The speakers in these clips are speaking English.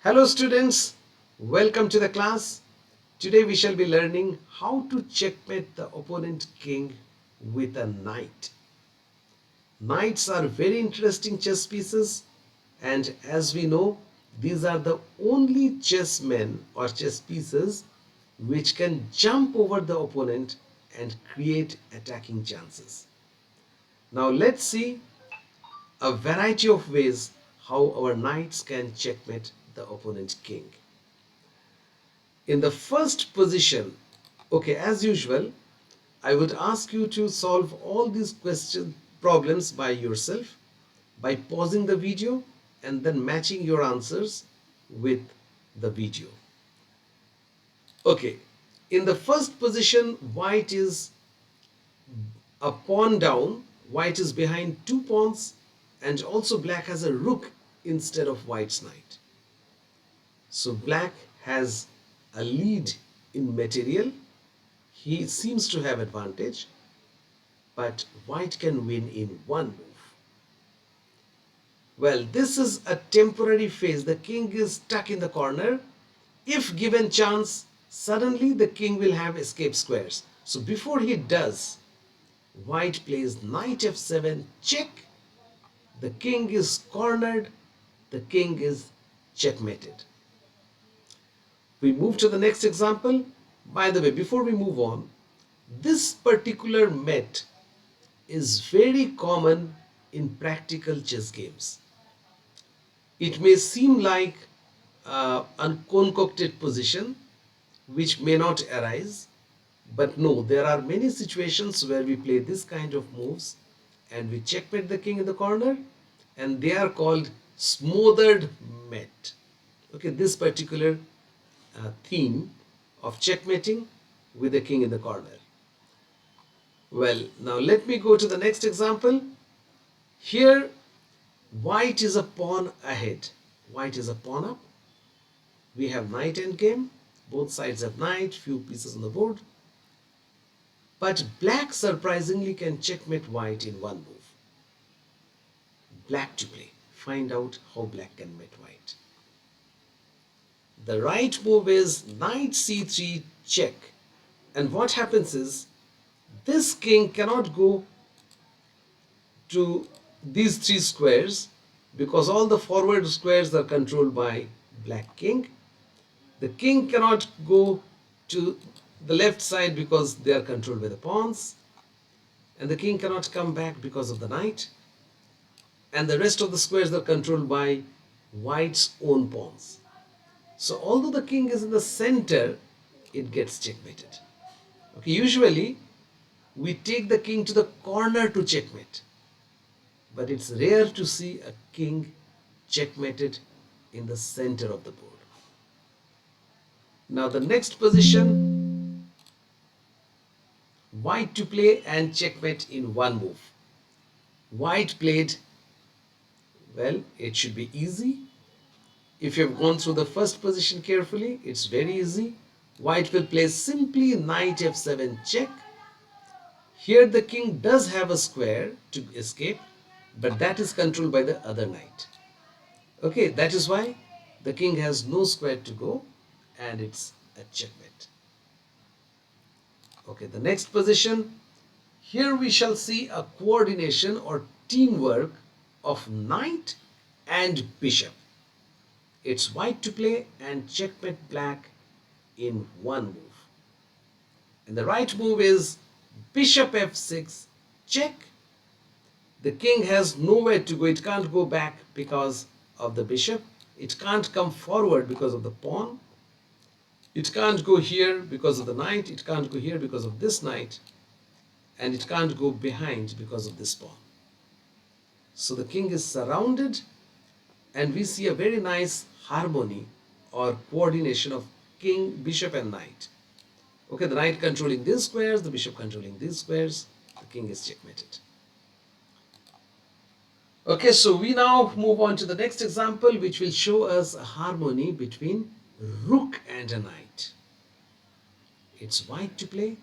Hello students, welcome to the class. Today we shall be learning how to checkmate the opponent king with a knight. Knights are very interesting chess pieces, and as we know, these are the only chessmen or chess pieces which can jump over the opponent and create attacking chances. Now let's see a variety of ways how our knights can checkmate the opponent king. In the first position, okay, as usual, I would ask you to solve all these problems by yourself by pausing the video and then matching your answers with the video. Okay, in the first position, white is a pawn down, white is behind two pawns, and also black has a rook instead of white's knight. So black has a lead in material. He seems to have advantage, but white can win in one move. Well, this is a temporary phase. The king is stuck in the corner. If given chance, suddenly the king will have escape squares. So before he does, white plays knight f7 check. The king is cornered. The king is checkmated. We move to the next example. By the way, before we move on, this particular mate is very common in practical chess games. It may seem like a concocted position which may not arise, but no, there are many situations where we play this kind of moves and we checkmate the king in the corner, and they are called smothered mate. Okay, this particular theme of checkmating with the king in the corner. Well, now let me go to the next example. Here, white is a pawn ahead. White is a pawn up. We have knight endgame. Both sides have knight, few pieces on the board. But black surprisingly can checkmate white in one move. Black to play. Find out how black can mate white. The right move is knight c3 check. And what happens is, this king cannot go to these three squares because all the forward squares are controlled by black king. The king cannot go to the left side because they are controlled by the pawns, and the king cannot come back because of the knight, and the rest of the squares are controlled by white's own pawns. So although the king is in the center, it gets checkmated. Okay, usually we take the king to the corner to checkmate, but it's rare to see a king checkmated in the center of the board. Now the next position, white to play and checkmate in one move. White played, well, it should be easy. If you have gone through the first position carefully, it's very easy. White will play simply knight f7 check. Here the king does have a square to escape, but that is controlled by the other knight. Okay, that is why the king has no square to go, and it's a checkmate. Okay, the next position. Here we shall see a coordination or teamwork of knight and bishop. It's white to play and checkmate black in one move. And the right move is bishop f6 check. The king has nowhere to go. It can't go back because of the bishop. It can't come forward because of the pawn. It can't go here because of the knight. It can't go here because of this knight. And it can't go behind because of this pawn. So the king is surrounded, and we see a very nice harmony or coordination of king, bishop and knight. Okay, the knight controlling these squares, the bishop controlling these squares, the king is checkmated. Okay, so we now move on to the next example, which will show us a harmony between rook and a knight. It's white to play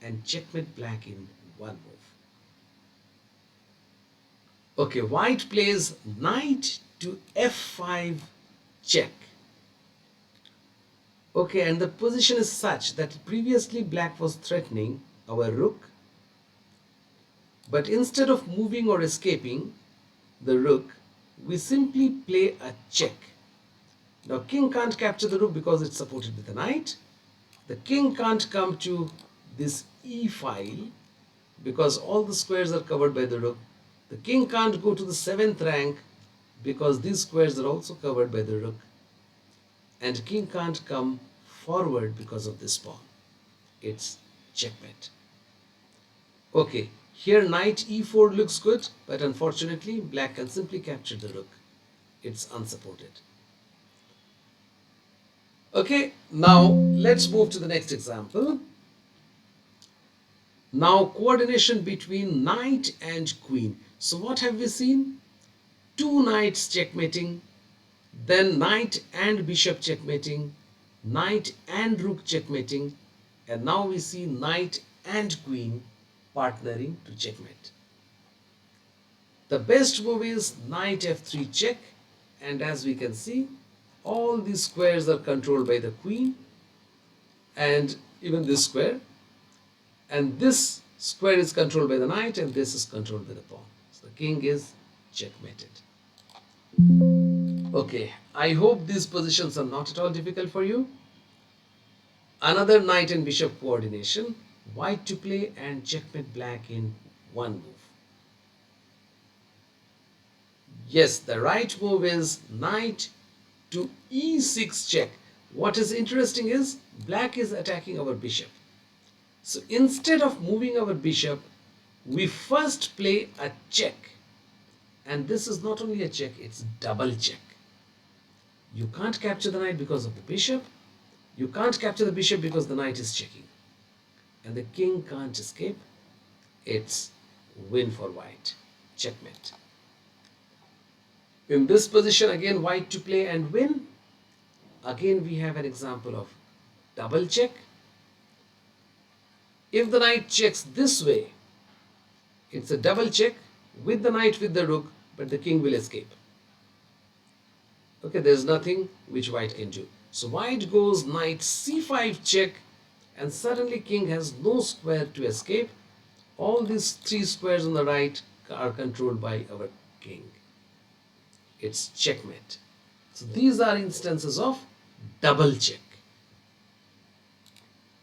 and checkmate black in one move. Okay, white plays knight to f5 check. Okay, and the position is such that previously black was threatening our rook, but instead of moving or escaping the rook, we simply play a check. Now king can't capture the rook because it's supported with a knight. The king can't come to this e file because all the squares are covered by the rook. The king can't go to the 7th rank because these squares are also covered by the rook. And king can't come forward because of this pawn. It's checkmate. Okay, here knight e4 looks good, but unfortunately black can simply capture the rook. It's unsupported. Okay, now let's move to the next example. Now coordination between knight and queen. So what have we seen? Two knights checkmating, then knight and bishop checkmating, knight and rook checkmating, and now we see knight and queen partnering to checkmate. The best move is knight f3 check, and as we can see, all these squares are controlled by the queen, and even this square, and this square is controlled by the knight, and this is controlled by the pawn. So the king is checkmated. Okay, I hope these positions are not at all difficult for you. Another knight and bishop coordination, white to play and checkmate black in one move. Yes, the right move is knight to e6 check. What is interesting is black is attacking our bishop. So instead of moving our bishop, we first play a check. And this is not only a check, it's double check. You can't capture the knight because of the bishop. You can't capture the bishop because the knight is checking. And the king can't escape. It's win for white. Checkmate. In this position, again, white to play and win. Again, we have an example of double check. If the knight checks this way, it's a double check with the knight with the rook, but the king will escape. Okay, there's nothing which white can do. So white goes knight c5 check, and suddenly king has no square to escape. All these three squares on the right are controlled by our king. It's checkmate. So these are instances of double check.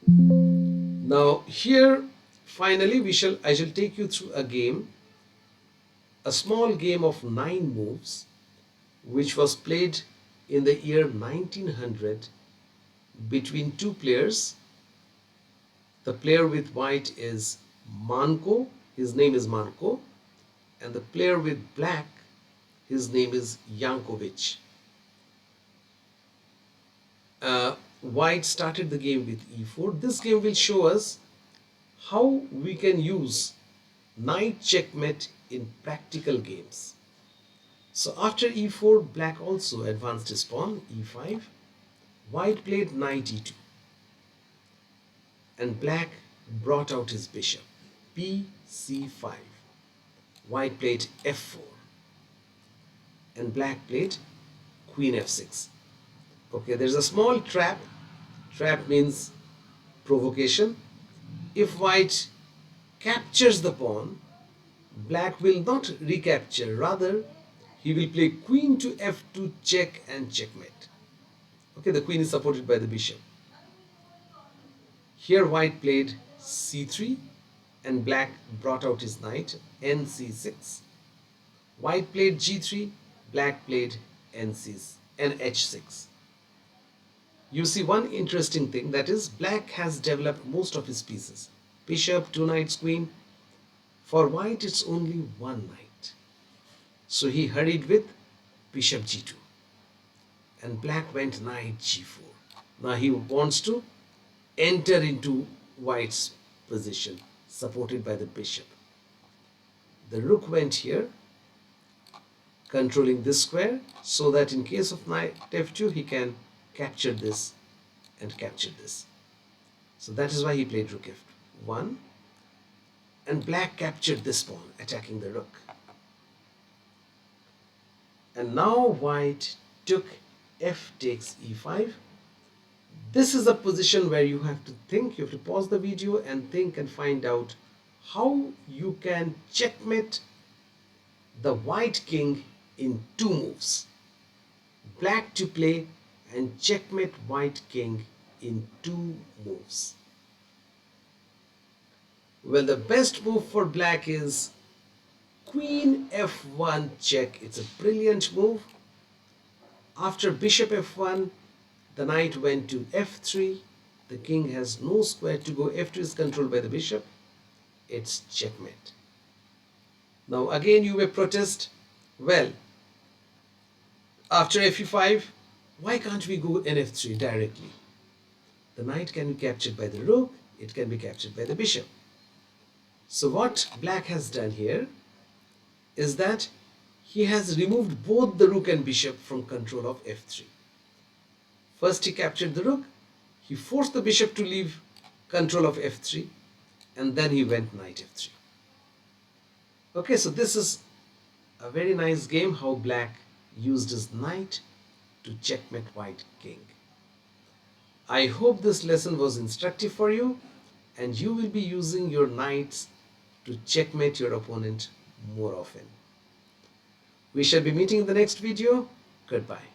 Now here finally I shall take you through a game, a small game of 9 moves, which was played in the year 1900 between two players. The player with white is Manco, his name is Manco, and the player with black, his name is Yankovic. White started the game with e4. This game will show us how we can use knight checkmate in practical games. So after e4, black also advanced his pawn, e5. White played knight e2. And black brought out his bishop, bc5. White played f4. And black played queen f6. Okay, there's a small trap. Trap means provocation. If white captures the pawn, black will not recapture. Rather, he will play queen to f2 check and checkmate. Okay, the queen is supported by the bishop. Here white played c3 and black brought out his knight, nc6. White played g3, black played nh6. You see one interesting thing, that is black has developed most of his pieces. Bishop, 2 knights, queen. For white it's only 1 knight. So he hurried with bishop g2. And black went knight g4. Now he wants to enter into white's position, supported by the bishop. The rook went here, controlling this square, so that in case of knight f2 he can capture this and capture this. So that is why he played rook f1, and black captured this pawn, attacking the rook. And now white took f takes e5. This is a position where you have to think, you have to pause the video and think and find out how you can checkmate the white king in 2 moves. Black to play and checkmate white king in 2 moves. Well, the best move for black is Queen f1 check. It's a brilliant move. After bishop f1, the knight went to f3. The king has no square to go. f2 is controlled by the bishop. It's checkmate. Now again you may protest, well, after f5, why can't we go nf3 directly? The knight can be captured by the rook, it can be captured by the bishop. So what black has done here is that he has removed both the rook and bishop from control of f3. First he captured the rook, he forced the bishop to leave control of f3, and then he went knight f3. Okay, so this is a very nice game how black used his knight to checkmate white king. I hope this lesson was instructive for you and you will be using your knights to checkmate your opponent more often. We shall be meeting in the next video. Goodbye.